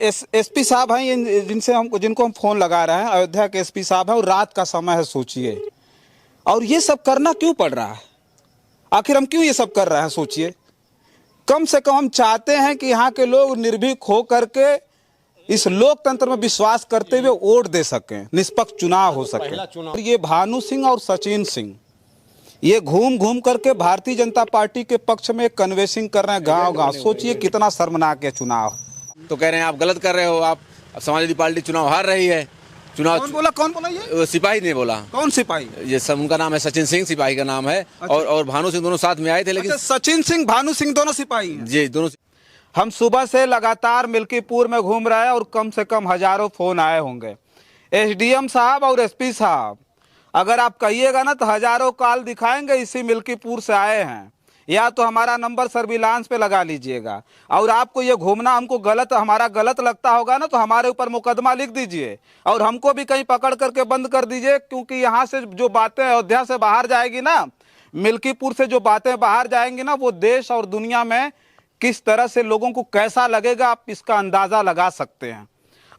SP साहब हैं जिनको हम फोन लगा रहे हैं, अयोध्या के एसपी साहब हैं और रात का समय है, सोचिए। और ये सब करना क्यों पड़ रहा है? आखिर हम क्यों ये सब कर रहे हैं, सोचिए। कम से कम हम चाहते हैं कि यहाँ के लोग निर्भीक हो करके इस लोकतंत्र में विश्वास करते हुए वोट दे सकें, निष्पक्ष चुनाव हो सके। और ये भानु सिंह और सचिन सिंह ये घूम घूम करके भारतीय जनता पार्टी के पक्ष में कन्वेंसिंग कर रहे हैं गांव गांव। सोचिए कितना शर्मनाक है चुनाव। तो कह रहे हैं आप गलत कर रहे हो, आप समाजवादी पार्टी चुनाव हार रही है। चुनाव कौन बोला ये? सिपाही ने बोला। कौन सिपाही? ये सब उनका नाम है सचिन सिंह, सिपाही का नाम है। अच्छा। और भानु सिंह दोनों साथ में आए थे, लेकिन सचिन सिंह भानु सिंह दोनों सिपाही हैं? जी दोनों। हम सुबह से लगातार मिल्कीपुर में घूम रहे हैं और कम से कम हजारों फोन आए होंगे। एसडीएम साहब और एसपी साहब, अगर आप कहिएगा ना तो हजारों कॉल दिखाएंगे इसी मिल्कीपुर से आए हैं, या तो हमारा नंबर सर्विलांस पे लगा लीजिएगा। और आपको ये घूमना हमको हमारा गलत लगता होगा ना तो हमारे ऊपर मुकदमा लिख दीजिए और हमको भी कहीं पकड़ करके बंद कर दीजिए, क्योंकि यहाँ से जो बातें अयोध्या से बाहर जाएगी ना, मिल्कीपुर से जो बातें बाहर जाएंगी ना, वो देश और दुनिया में किस तरह से लोगों को कैसा लगेगा आप इसका अंदाजा लगा सकते हैं।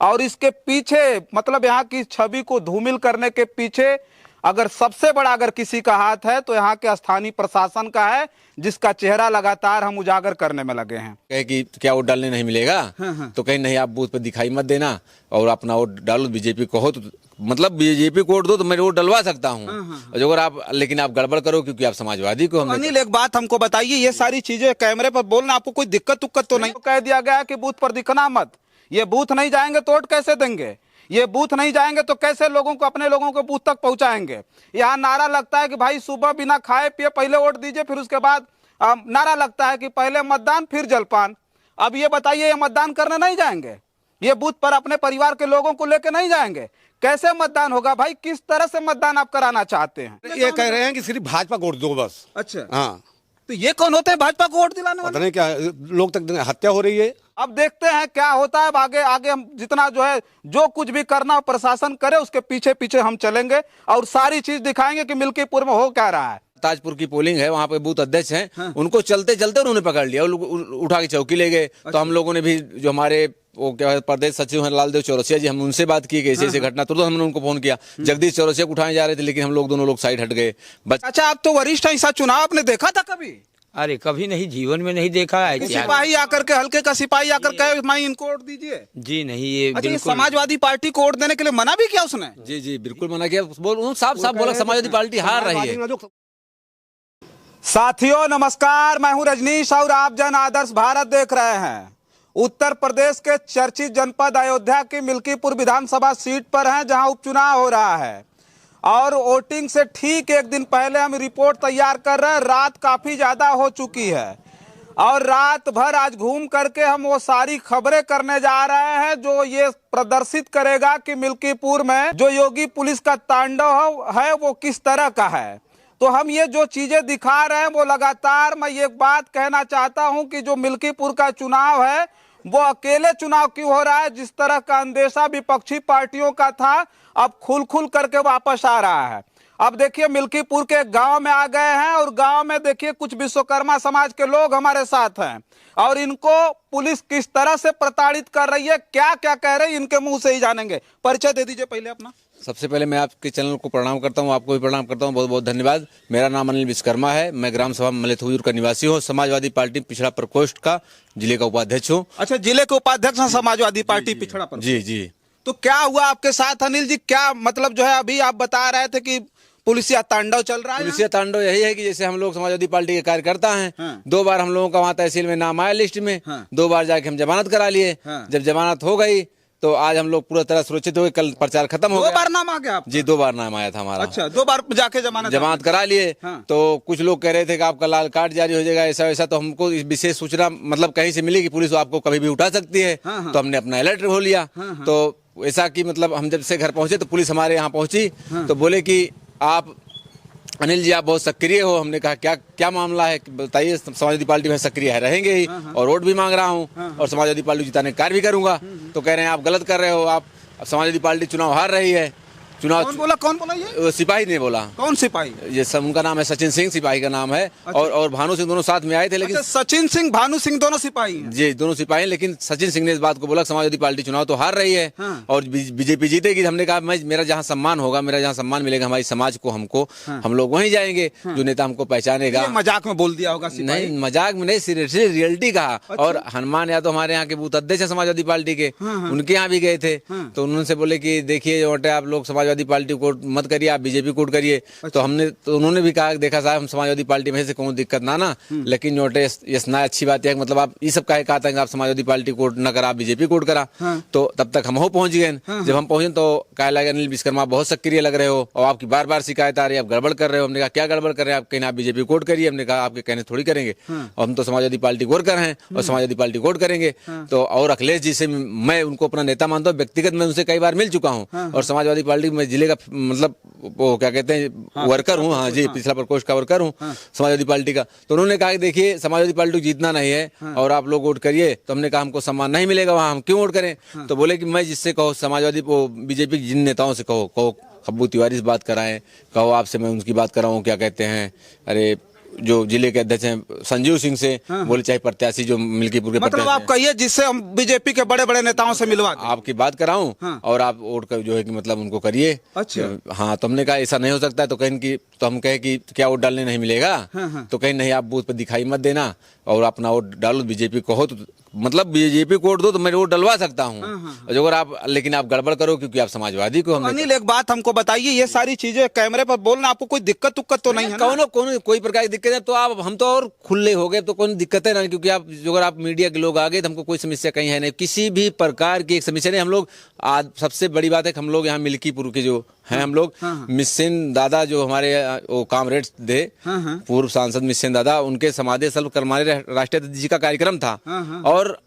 और इसके पीछे मतलब यहाँ की छवि को धूमिल करने के पीछे अगर सबसे बड़ा अगर किसी का हाथ है तो यहाँ के स्थानीय प्रशासन का है, जिसका चेहरा लगातार हम उजागर करने में लगे हैं। कहे कि क्या वोट डालने नहीं मिलेगा? हाँ। तो कहीं नहीं, आप बूथ पे दिखाई मत देना और अपना वोट डालो बीजेपी को हो, तो मतलब बीजेपी को वोट दो तो मैं वोट डलवा सकता हूँ। अगर आप लेकिन आप गड़बड़ करो क्योंकि आप समाजवादी को। अनिल एक बात हमको बताइए, ये सारी चीजें कैमरे पर बोलना आपको कोई दिक्कत तो नहीं? कह दिया गया कि बूथ पर दिखना मत। ये बूथ नहीं जाएंगे तो वोट कैसे देंगे? ये बूथ नहीं जाएंगे तो कैसे लोगों को अपने लोगों को बूथ तक पहुंचाएंगे? यहाँ नारा लगता है कि भाई सुबह बिना खाए पिए पहले वोट दीजिए, फिर उसके बाद नारा लगता है कि पहले मतदान फिर जलपान। अब ये बताइए, ये मतदान करने नहीं जाएंगे? ये बूथ पर अपने परिवार के लोगों को लेकर नहीं जाएंगे? कैसे मतदान होगा भाई? किस तरह से मतदान आप कराना चाहते हैं? ये कह रहे हैं कि सिर्फ भाजपा को वोट दो बस। अच्छा हाँ, तो ये कौन होते हैं भाजपा को वोट दिलाने वाले? पता नहीं क्या लोग तक हत्या हो रही है। अब देखते हैं क्या होता है। आगे आगे हम जितना जो कुछ भी करना प्रशासन करे उसके पीछे पीछे हम चलेंगे और सारी चीज दिखाएंगे कि मिल्कीपुर में हो क्या रहा है। ताजपुर की पोलिंग है, वहाँ पे बूथ अध्यक्ष हैं। हाँ। उनको चलते चलते उन्होंने पकड़ लिया, उठा के चौकी ले गए। अच्छा। तो हम लोगों ने भी जो हमारे वो क्या प्रदेश सचिव हैं लालदेव चौरसिया जी, हम उनसे बात की कि ऐसे घटना, तुरंत हमने उनको फोन किया। जगदीश चौरसिया को उठाए जा रहे थे, लेकिन हम लोग दोनों लोग साइड हट गए। अच्छा, आप तो वरिष्ठ हैं, ऐसा चुनाव आपने देखा था कभी? अरे कभी नहीं, जीवन में नहीं देखा है। सिपाही आकर के, हल्के का सिपाही आकर के मैं इनको वोट दीजिए? जी नहीं, ये अच्छा, ये समाजवादी पार्टी को वोट देने के लिए मना भी किया उसने? जी जी बिल्कुल मना किया। साफ साफ बोला समाजवादी पार्टी हार रही है। साथियों नमस्कार, मैं हूं रजनीश और आप जन आदर्श भारत देख रहे हैं। उत्तर प्रदेश के चर्चित जनपद अयोध्या की मिल्कीपुर विधानसभा सीट पर हैं, जहां उपचुनाव हो रहा है। और वोटिंग से ठीक एक दिन पहले हम रिपोर्ट तैयार कर रहे हैं। रात काफी ज्यादा हो चुकी है और रात भर आज घूम करके हम वो सारी खबरें करने जा रहे हैं जो ये प्रदर्शित करेगा कि मिल्कीपुर में जो योगी पुलिस का तांडव है वो किस तरह का है। तो हम ये जो चीजें दिखा रहे हैं वो लगातार, मैं ये बात कहना चाहता हूं कि जो मिल्कीपुर का चुनाव है वो अकेले चुनाव क्यों हो रहा है। जिस तरह का अंदेशा विपक्षी पार्टियों का था, अब खुल खुल करके वापस आ रहा है। अब देखिए मिल्कीपुर के गांव में आ गए हैं और गांव में देखिए कुछ विश्वकर्मा समाज के लोग हमारे साथ हैं और इनको पुलिस किस तरह से प्रताड़ित कर रही है, क्या क्या कह रही है, इनके मुंह से ही जानेंगे। परिचय दे दीजिए पहले अपना। सबसे पहले मैं आपके चैनल को प्रणाम करता हूं, आपको भी प्रणाम करता हूं, बहुत बहुत धन्यवाद। मेरा नाम अनिल विश्वकर्मा है, मैं ग्राम सभा मलेथुर का निवासी हूं, समाजवादी पार्टी पिछड़ा प्रकोष्ठ का जिले का उपाध्यक्ष हूं। अच्छा, जिले के उपाध्यक्ष हैं समाजवादी पार्टी पिछड़ा प्रकोष्ठ? जी जी। तो क्या हुआ आपके साथ अनिल जी? क्या मतलब अभी आप बता रहे थे कि पुलिसिया तांडव चल रहा है? पुलिसिया तांडव यही है कि जैसे हम लोग समाजवादी पार्टी के कार्यकर्ता हैं। हाँ। 2 बार हम लोगों का वहाँ तहसील में नाम आया लिस्ट में। हाँ। 2 बार जाके हम जमानत करा लिए। हाँ। जब जमानत हो गई तो आज हम लोग पूरा तरह सुरक्षित हो गए। कल प्रचार खत्म हो गया। 2 बार नाम आ गया आपका? जी 2 बार नाम आया था हमारा। अच्छा, 2 बार जाके जमानत करा लिए। हाँ। तो कुछ लोग कह रहे थे कि आपका लाल कार्ड जारी हो जाएगा, ऐसा वैसा। तो हमको इस विशेष सूचना मतलब कहीं से मिली कि पुलिस आपको कभी भी उठा सकती है। हाँ। तो हमने अपना अलर्ट हो लिया। हाँ। तो ऐसा कि मतलब हम जब से घर पहुंचे तो पुलिस हमारे यहाँ पहुंची। हाँ। तो बोले कि आप अनिल जी आप बहुत सक्रिय हो। हमने कहा क्या क्या मामला है बताइए। समाजवादी पार्टी में सक्रिय है, रहेंगे ही। और वोट भी मांग रहा हूँ और समाजवादी पार्टी जिताने का कार्य भी करूंगा। तो कह रहे हैं आप गलत कर रहे हो, आप समाजवादी पार्टी चुनाव हार रही है। चुनाव कौन बोला ये? सिपाही ने बोला। कौन सिपाही? ये सब उनका नाम है सचिन सिंह, सिपाही का नाम है। और भानु सिंह दोनों साथ में आए थे, लेकिन अच्छा, सचिन सिंह भानु सिंह दोनों सिपाही हैं। जी दोनों सिपाही हैं, लेकिन सचिन सिंह ने इस बात को बोला समाजवादी पार्टी चुनाव तो हार रही है और बीजेपी जीतेगी। हमने कहा मेरा जहाँ सम्मान होगा, मेरा जहाँ सम्मान मिलेगा हमारी समाज को, हमको हम लोग वहीं जाएंगे, जो नेता हमको पहचानेगा। मजाक में बोल दिया होगा सिपाही? नहीं, मजाक में नहीं, सीरियसली रियलिटी कहा। और हनुमान यादव हमारे यहाँ के बूथ अध्यक्ष है समाजवादी पार्टी के, उनके यहाँ भी गए थे, तो उन्होंने बोले कि देखिए आप लोग समाजवादी पार्टी को मत करिए, आप बीजेपी कोड करिए। तो उन्होंने भी कहा देखा साहब हम समाजवादी पार्टी में से कोई दिक्कत ना, लेकिन जोटे यस ना अच्छी बात है, मतलब आप ये सब कहा था आप समाजवादी पार्टी कोड न करा, बीजेपी कोड करा। तो तब तक हम हो पहुंच गए। जब हम पहुंचे तो कहा लगा अनिल विश्वकर्मा बहुत सक्रिय लग रहे हो और आपकी बार बार शिकायत आ रही है, आप गड़बड़ कर रहे हो। हमने कहा क्या गड़बड़ कर रहे हैं आप? कहना आप बीजेपी कोड करिए। हमने कहा आपके कहने थोड़ी करेंगे, और हम तो समाजवादी पार्टी वर्कर हैं और समाजवादी पार्टी कोड करेंगे। तो और अखिलेश जी से मैं उनको अपना नेता मानता हूँ, व्यक्तिगत मैं उनसे कई बार मिल चुका हूँ और समाजवादी पार्टी में जिले का मतलब वो क्या कहते हैं वर्कर हूँ। हाँ जी, पिछला प्रकोष्ठ का वर्कर हूँ समाजवादी पार्टी का। तो उन्होंने कहा कि देखिए समाजवादी पार्टी को जीतना नहीं है और आप लोग वोट करिए। तो हमने कहा हमको सम्मान नहीं मिलेगा वहाँ, हम क्यों वोट करें? तो बोले कि मैं जिससे कहो समाजवादी बीजेपी जिन नेताओं से कहो खब्बू तिवारी से बात कराएं, कहो आपसे मैं उनकी बात कराऊं, क्या कहते हैं अरे जो जिले के अध्यक्ष हैं संजीव सिंह से, बोले चाहे प्रत्याशी जो मिल्कीपुर के मतलब आप कहिए जिससे हम बीजेपी के बड़े बड़े नेताओं से मिलवा दें, आपकी बात कराऊं और आप वोट कर जो है कि मतलब उनको करिए। अच्छा। हाँ, तो हमने कहा ऐसा नहीं हो सकता है। तो कहीं की तो हम कहे कि क्या वोट डालने नहीं मिलेगा? तो कहीं नहीं, आप बूथ पर दिखाई मत देना और अपना वोट डालो, बीजेपी को हो तो मतलब बीजेपी को वोट दो तो मैं वोट डलवा सकता हूँ। अगर आप लेकिन आप गड़बड़ करो क्योंकि आप समाजवादी को। अनिल एक बात हमको बताइए, ये सारी चीजें कैमरे पर बोलना आपको कोई दिक्कत तो नहीं है? कोई प्रकार की दिक्कत है तो आप हम तो और खुले हो गए तो कोई दिक्कत है ना, क्योंकि आप अगर आप मीडिया के लोग आ गए तो हमको कोई समस्या कहीं है नहीं, किसी भी प्रकार की एक समस्या नहीं। हम लोग आज सबसे बड़ी बात है कि हम लोग यहाँ मिल्कीपुर के जो हैं हम लोग मिस्सेन दादा जो हमारे वो कामरेड थे, पूर्व सांसद मिस्सेन दादा, उनके समाधि स्थल करमाने राष्ट्रीय अध्यक्ष जी का कार्यक्रम था और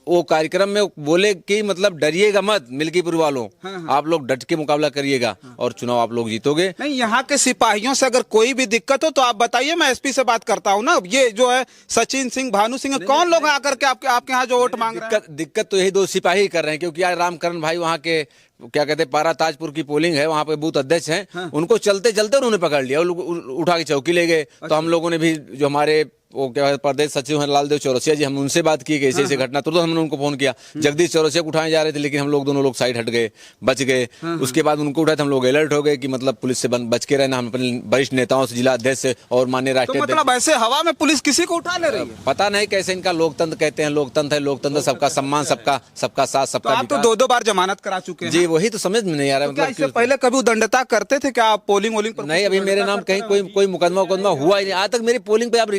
वो कार्यक्रम में बोले कि मतलब डरिएगा मत मिल्कीपुर वालों, आप लोग डट के मुकाबला करिएगा और चुनाव आप लोग जीतोगे। नहीं, यहाँ के सिपाहियों से अगर कोई भी दिक्कत हो तो आप बताइए, मैं एसपी से बात करता हूँ ना। ये जो है सचिन सिंह भानु सिंह कौन लोग आकर के आपके यहाँ जो वोट मांग रहे हैं? दिक्कत तो यही दो सिपाही कर रहे हैं, क्योंकि यार रामकरण भाई वहाँ के क्या कहते हैं पारा ताजपुर की पोलिंग है, वहाँ पे बूथ अध्यक्ष हैं, उनको चलते चलते उन्होंने पकड़ लिया, उठा के चौकी ले गए। तो हम लोगों ने भी जो हमारे वो क्या प्रदेश सचिव हैं लालदेव चौरसिया जी, हम उनसे बात की कि ऐसे घटना, तुरंत हमने उनको फोन किया। जगदीश चौरसिया को उठाए जा रहे थे लेकिन हम लोग दोनों लोग साइड हट गए, बच गए। उसके बाद उनको उठाए तो हम लोग अलर्ट हो गए कि मतलब पुलिस से बच के रहना। हम अपने वरिष्ठ नेताओं से, जिला अध्यक्ष से और माननीय राष्ट्रीय मतलब ऐसे हवा में पुलिस किसी को उठा ले रही है? पता नहीं कैसे, इनका लोकतंत्र कहते हैं, लोकतंत्र है, लोकतंत्र सबका सम्मान, सबका साथ, सबका। आप तो दो बार जमानत करा चुके हैं। जी वही तो समझ में नहीं आ रहा है। मतलब इससे पहले कभी उदंडता करते थे क्या आप पोलिंग वोलिंग पर? नहीं, अभी मेरे नाम कहीं कोई मुकदमा हुआ ही नहीं आज तक। मेरी पोलिंग पे आप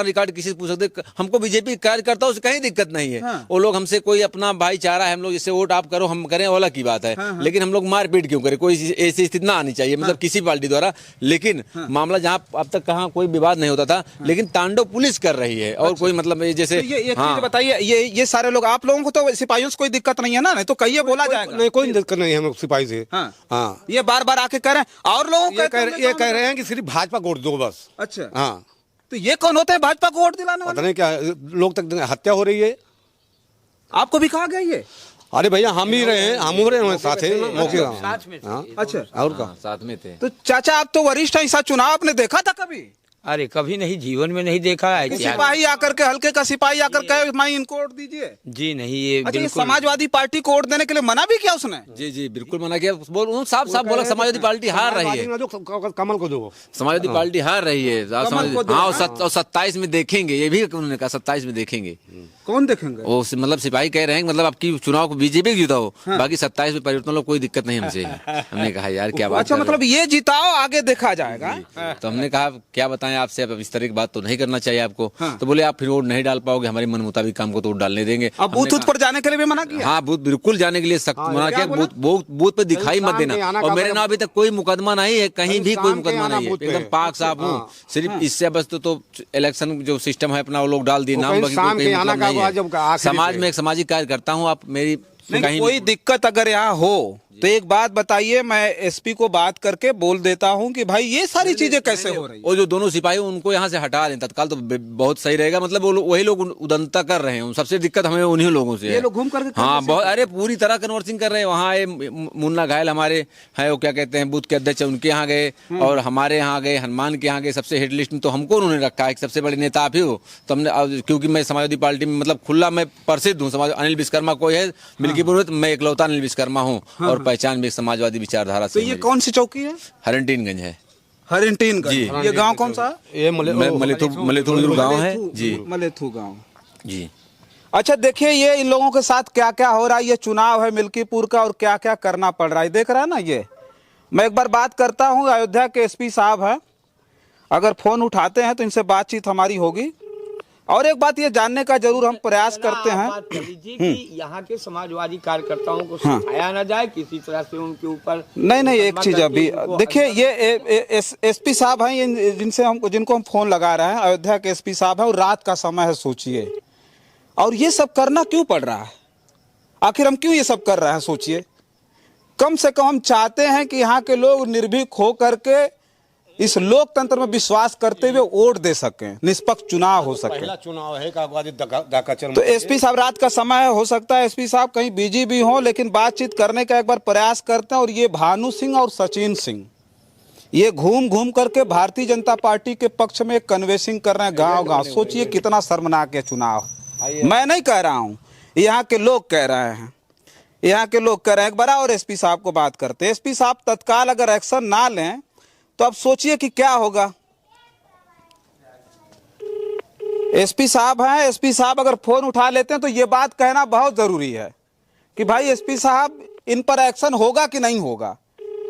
रिकॉर्ड किसी से पूछ सकते। हमको बीजेपी कार्यकर्ताओं से कहीं दिक्कत नहीं है। वो लोग हमसे कोई अपना भाईचारा है, हम लोग इससे वोट आप करो हम करें वाला की बात है। लेकिन हम लोग मारपीट क्यों करें? कोई ऐसी स्थिति ना आनी चाहिए, मतलब किसी पार्टी द्वारा। लेकिन मामला जहाँ अब तक कहाँ कोई विवाद नहीं होता था, लेकिन तांडव पुलिस कर रही है। और कोई मतलब जैसे ये बताइए, ये सारे लोग आप लोगों को तो सिपाहियों से कोई दिक्कत नहीं है ना? नहीं तो कहिए बोला जाएगा। नहीं, कोई दिक्कत नहीं है हम लोग सिपाही से। हाँ, ये बार बार आके कह रहे हैं और लोग ये कह रहे हैं कि सिर्फ भाजपा को वोट दो बस। अच्छा, हाँ, तो ये कौन होते हैं भाजपा को वोट दिलाने वाले? पता नहीं क्या लोग तक हत्या हो रही है। आपको भी कहा गया ये? अरे भैया हम ही रहे हैं, हम हो रहे हैं साथ हैं मौके। अच्छा, और का साथ में थे। तो चाचा आप तो वरिष्ठ हैं, ऐसा चुनाव आपने देखा था कभी? अरे कभी नहीं, जीवन में नहीं देखा है। सिपाही आकर के, हल्के का सिपाही आकर के मैं इनको वोट दीजिए? जी नहीं, ये अच्छा, ये समाजवादी पार्टी को वोट देने के लिए मना भी किया उसने? जी बिल्कुल मना किया। साफ बोला समाजवादी पार्टी हार रही है, कमल को दो। समाजवादी पार्टी हार रही है। हाँ, 27 में देखेंगे, ये भी उन्होंने कहा 27 में देखेंगे। कौन देखेंगे? वो मतलब सिपाही कह रहे हैं मतलब आपकी चुनाव को बीजेपी जीताओ, बाकी 27 में परिवर्तन लो, कोई दिक्कत नहीं हमसे। हमने कहा यार क्या बात। अच्छा, मतलब ये जिताओ आगे देखा जाएगा। तो हमने कहा क्या बताएं आपसे, अब इस तरह की बात तो नहीं करना चाहिए आपको। तो बोले आप फिर वोट नहीं डाल पाओगे, हमारे मन मुताबिक काम को तो वोट डालने देंगे। अब बूथ पर जाने के लिए भी मना किया? हाँ, बूथ बिल्कुल जाने के लिए सख्त मना किया। बूथ पे दिखाई मत देना। और मेरे नाम अभी तक कोई मुकदमा नहीं है, कहीं भी कोई मुकदमा नहीं है, एकदम पाक साफ हूँ। सिर्फ इससे बस तो इलेक्शन जो सिस्टम है अपना वो लोग डाल दिए नाम, समाज में एक सामाजिक कार्य करता हूँ। आप मेरी कोई दिक्कत अगर यहाँ हो, तो एक बात बताइए, मैं एसपी को बात करके बोल देता हूं कि भाई ये सारी चीजें कैसे हो रही है। वो जो दोनों सिपाही उनको यहाँ से हटा दें तत्काल तो बहुत सही रहेगा। मतलब वही लोग उदंता कर रहे हैं, सबसे दिक्कत हमें उन्हीं लोगों से है। ये लोग घूम करके हाँ बहुत, अरे पूरी तरह कन्वर्सिंग कर रहे हैं। वहाँ मुन्ना घायल हमारे है, वो क्या कहते हैं बूथ के अध्यक्ष, उनके यहाँ गए और हमारे यहाँ गए, हनुमान के यहाँ गए, सबसे हेड लिस्ट में तो हमको उन्होंने रखा है, सबसे बड़े नेता आप ही हो। तो हमने, क्योंकि मैं समाजवादी पार्टी में मतलब खुला मैं प्रसिद्ध हूँ, समाज अनिल विश्वकर्मा कोई है मिल्कीपुर में, तो मैं इकलौता अनिल विश्वकर्मा हूँ और पहचान भी समाजवादी विचारधारा से। तो ये कौन सी चौकी है? हरिंटीनगंज है। हरिंटीनगंज जी। ये गांव कौन सा है? ये मलेथुर गांव है जी। मलेथु गांव जी। अच्छा देखिए, ये इन लोगों के साथ क्या क्या हो रहा है। ये चुनाव है मिल्कीपुर का और क्या क्या करना पड़ रहा है, देख रहा है ना। ये मैं एक बार बात करता हूँ, अयोध्या के एसपी साहब हैं, अगर फोन उठाते हैं तो इनसे बातचीत हमारी होगी। और एक बात ये जानने का जरूर हम प्रयास करते हैं कि यहाँ के समाजवादी कार्यकर्ताओं को सिखाया न जाए किसी तरह से उनके ऊपर। नहीं एक चीज अभी देखिए, ये एसपी साहब हैं जिनको हम फोन लगा रहे हैं, अयोध्या के एसपी साहब हैं और रात का समय है, सोचिए। और ये सब करना क्यों पड़ रहा है? आखिर हम क्यों ये सब कर रहे हैं, सोचिए। कम से कम हम चाहते हैं कि यहाँ के लोग निर्भीक हो करके इस लोकतंत्र में विश्वास करते हुए वोट दे सकें, निष्पक्ष चुनाव हो सके। पहला चुनाव है का तो एसपी साहब रात का समय है, हो सकता है एसपी साहब कहीं बिजी भी हो, लेकिन बातचीत करने का एक बार प्रयास करते हैं। और ये भानु सिंह और सचिन सिंह ये घूम घूम करके भारतीय जनता पार्टी के पक्ष में कन्वेंसिंग कर रहे हैं गांव गांव। सोचिए कितना शर्मनाक है चुनाव। मैं नहीं कह रहा हूं, यहाँ के लोग कह रहे हैं, यहाँ के लोग कह रहे हैं। एक बार और एसपी साहब को बात करते हैं। एसपी साहब तत्काल अगर एक्शन ना लें तो अब सोचिए कि क्या होगा। एसपी साहब हैं, एसपी साहब अगर फोन उठा लेते हैं तो ये बात कहना बहुत जरूरी है कि भाई एसपी साहब इन पर एक्शन होगा कि नहीं होगा।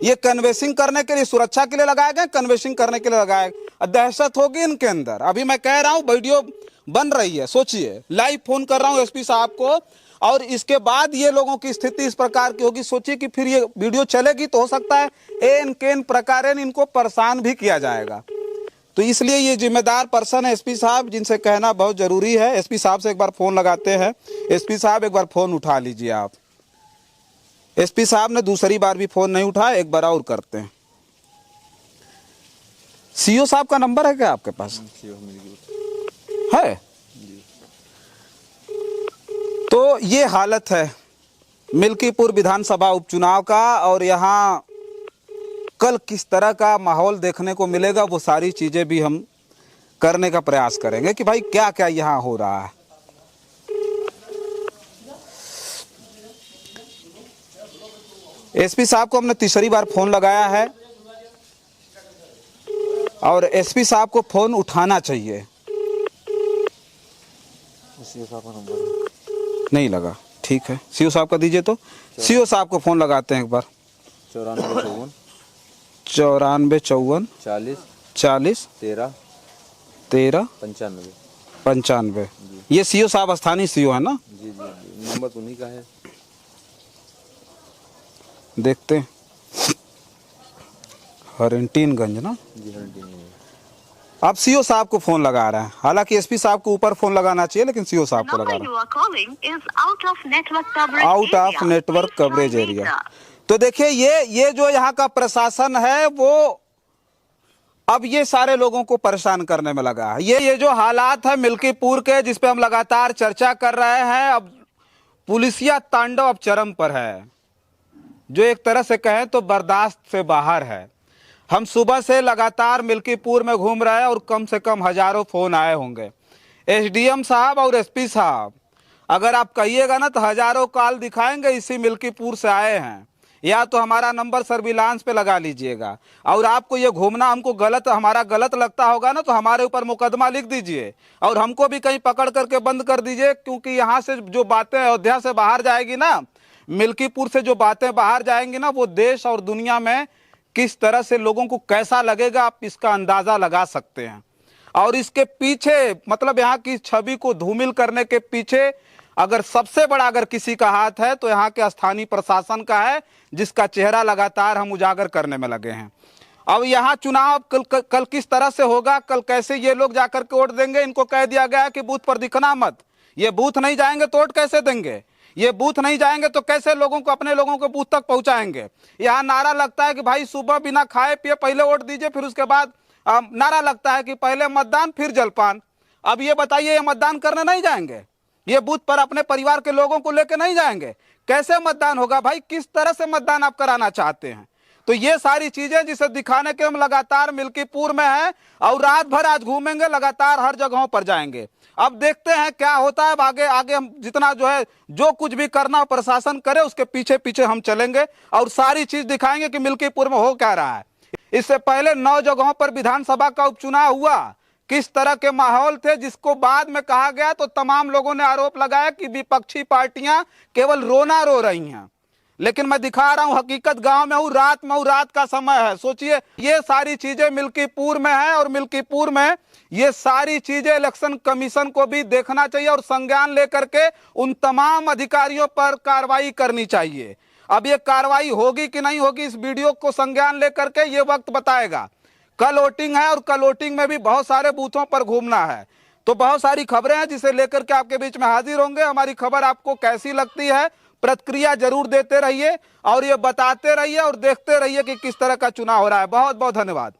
ये कन्वेंसिंग करने के लिए, सुरक्षा के लिए लगाए गए, कन्वेंसिंग करने के लिए लगाए, दहशत होगी इनके अंदर। अभी मैं कह रहा हूं, वीडियो बन रही है, सोचिए, लाइव फोन कर रहा हूं एसपी साहब को, और इसके बाद ये लोगों की स्थिति इस प्रकार की होगी। सोचिए कि फिर ये वीडियो चलेगी तो हो सकता है एन केन प्रकारेण इनको परेशान भी किया जाएगा। तो इसलिए ये जिम्मेदार पर्सन है एसपी साहब, जिनसे कहना बहुत जरूरी है। एसपी साहब से एक बार फोन लगाते हैं। एसपी साहब एक बार फोन उठा लीजिए आप। एसपी साहब ने दूसरी बार भी फोन नहीं उठाया, एक बार और करते हैं। सीओ साहब का नंबर है क्या आपके पास? है। तो ये हालत है मिल्कीपुर विधानसभा उपचुनाव का, और यहाँ कल किस तरह का माहौल देखने को मिलेगा वो सारी चीजें भी हम करने का प्रयास करेंगे कि भाई क्या क्या यहाँ हो रहा है। एसपी साहब को हमने तीसरी बार फोन लगाया है और एसपी साहब को फोन उठाना चाहिए। नहीं लगा, ठीक है, सीओ साहब का दीजिए। तो सीओ साहब को फोन लगाते हैं एक बार। 94 54 40 13 95। ये सीओ साहब स्थानीय सीओ है ना? जी, नंबर तो उन्हीं का है। देखते हैं, हरिंटीनगंज ना जी, हरिंटीनगंज। आप सीओ साहब को फोन लगा रहे हैं, हालांकि एसपी साहब को ऊपर फोन लगाना चाहिए, लेकिन सीओ साहब को लगा रहे हैं। Out of network coverage area. तो देखिए, ये जो यहाँ का प्रशासन है वो अब ये सारे लोगों को परेशान करने में लगा है। ये जो हालात है मिल्कीपुर के, जिसपे हम लगातार चर्चा कर रहे हैं, अब पुलिसिया तांडव अब चरम पर है, जो एक तरह से कहें तो बर्दाश्त से बाहर है। हम सुबह से लगातार मिल्कीपुर में घूम रहे हैं और कम से कम हजारों फोन आए होंगे। एसडीएम साहब और एसपी साहब, अगर आप कहिएगा ना तो हजारों कॉल दिखाएंगे इसी मिल्कीपुर से आए हैं, या तो हमारा नंबर सर्विलांस पे लगा लीजिएगा। और आपको ये घूमना हमको हमारा गलत लगता होगा ना, तो हमारे ऊपर मुकदमा लिख दीजिए और हमको भी कहीं पकड़ करके बंद कर दीजिए, क्योंकि यहाँ से जो बातें अयोध्या से बाहर जाएगी ना, मिल्कीपुर से जो बातें बाहर जाएंगी ना, वो देश और दुनिया में किस तरह से लोगों को कैसा लगेगा, आप इसका अंदाजा लगा सकते हैं। और इसके पीछे, मतलब यहाँ की छवि को धूमिल करने के पीछे अगर सबसे बड़ा अगर किसी का हाथ है तो यहाँ के स्थानीय प्रशासन का है, जिसका चेहरा लगातार हम उजागर करने में लगे हैं। अब यहाँ चुनाव कल किस तरह से होगा, कल कैसे ये लोग जाकर के वोट देंगे, इनको कह दिया गया है कि बूथ पर दिखना मत। ये बूथ नहीं जाएंगे तो वोट कैसे देंगे? ये बूथ नहीं जाएंगे तो कैसे लोगों को, अपने लोगों को बूथ तक पहुंचाएंगे। यहाँ नारा लगता है कि भाई सुबह बिना खाए पिए पहले वोट दीजिए, फिर उसके बाद नारा लगता है कि पहले मतदान फिर जलपान। अब ये बताइए, ये मतदान करने नहीं जाएंगे? ये बूथ पर अपने परिवार के लोगों को लेकर नहीं जाएंगे? कैसे मतदान होगा भाई? किस तरह से मतदान आप कराना चाहते हैं? तो ये सारी चीजें जिसे दिखाने के हम लगातार मिल्कीपुर में हैं और रात भर आज घूमेंगे, लगातार हर जगहों पर जाएंगे। अब देखते हैं क्या होता है। आगे आगे हम जितना जो है, जो कुछ भी करना प्रशासन करे उसके पीछे पीछे हम चलेंगे और सारी चीज दिखाएंगे कि मिल्कीपुर में हो क्या रहा है। इससे पहले 9 जगहों पर विधानसभा का उपचुनाव हुआ, किस तरह के माहौल थे, जिसको बाद में कहा गया तो तमाम लोगों ने आरोप लगाया कि विपक्षी पार्टियां केवल रोना रो रही हैं। लेकिन मैं दिखा रहा हूं हकीकत, गांव में हूं, रात में हूं, रात का समय है। सोचिए, ये सारी चीजें मिल्कीपुर में है और मिल्कीपुर में ये सारी चीजें इलेक्शन कमीशन को भी देखना चाहिए और संज्ञान लेकर के उन तमाम अधिकारियों पर कार्रवाई करनी चाहिए। अब ये कार्रवाई होगी कि नहीं होगी, इस वीडियो को संज्ञान लेकर के ये वक्त बताएगा। कल वोटिंग है और कल वोटिंग में भी बहुत सारे बूथों पर घूमना है। तो बहुत सारी खबरें हैं जिसे लेकर के आपके बीच में हाजिर होंगे। हमारी खबर आपको कैसी लगती है, प्रतिक्रिया जरूर देते रहिए और ये बताते रहिए और देखते रहिए कि किस तरह का चुनाव हो रहा है। बहुत बहुत धन्यवाद।